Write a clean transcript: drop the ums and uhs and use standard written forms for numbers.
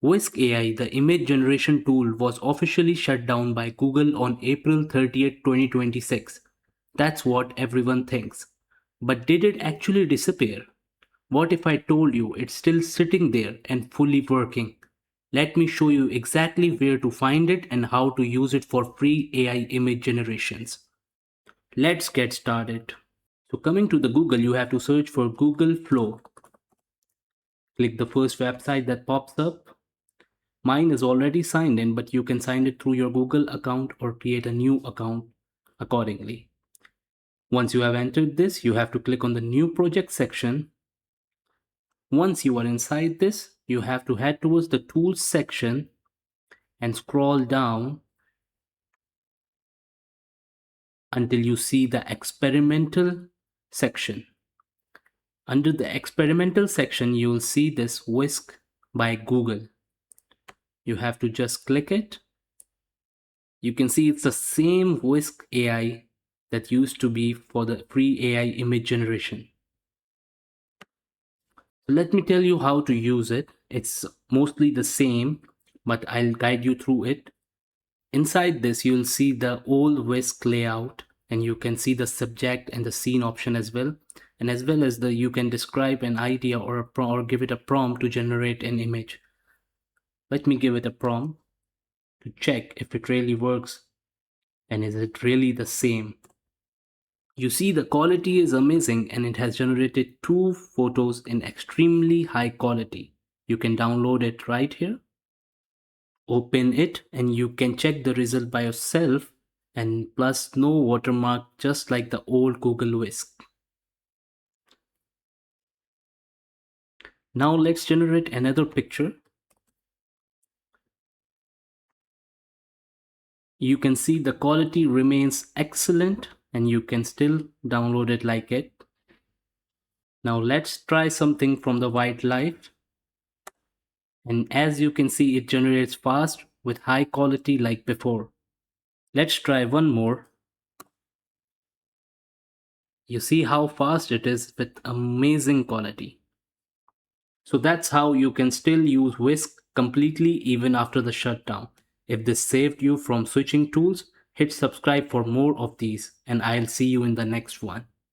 Whisk AI, the image generation tool, was officially shut down by Google on April 30th, 2026. That's what everyone thinks. But did it actually disappear? What if I told you it's still sitting there and fully working? Let me show you exactly where to find it and how to use it for free AI image generations. Let's get started. So coming to the Google, you have to search for Google Flow. Click the first website that pops up. Mine is already signed in, but you can sign it through your Google account or create a new account accordingly. Once you have entered this, you have to click on the new project section. Once you are inside this, you have to head towards the tools section and scroll down until you see the experimental section. Under the experimental section, you will see this Whisk by Google. You have to just click it. You can see it's the same Whisk AI that used to be for the free AI image generation. Let me tell you how to use it. It's mostly the same, but I'll guide you through it. Inside this, you'll see the old Whisk layout, and you can see the subject and the scene option as well. And as well as you can describe an idea or give it a prompt to generate an image. Let me give it a prompt to check if it really works and is it really the same. You see the quality is amazing and it has generated 2 photos in extremely high quality. You can download it right here. Open it and you can check the result by yourself, and plus no watermark, just like the old Google Whisk. Now let's generate another picture. You can see the quality remains excellent and you can still download it like it. Now let's try something from the wildlife. And as you can see, it generates fast with high quality like before. Let's try one more. You see how fast it is with amazing quality. So that's how you can still use Whisk completely even after the shutdown. If this saved you from switching tools, hit subscribe for more of these and I'll see you in the next one.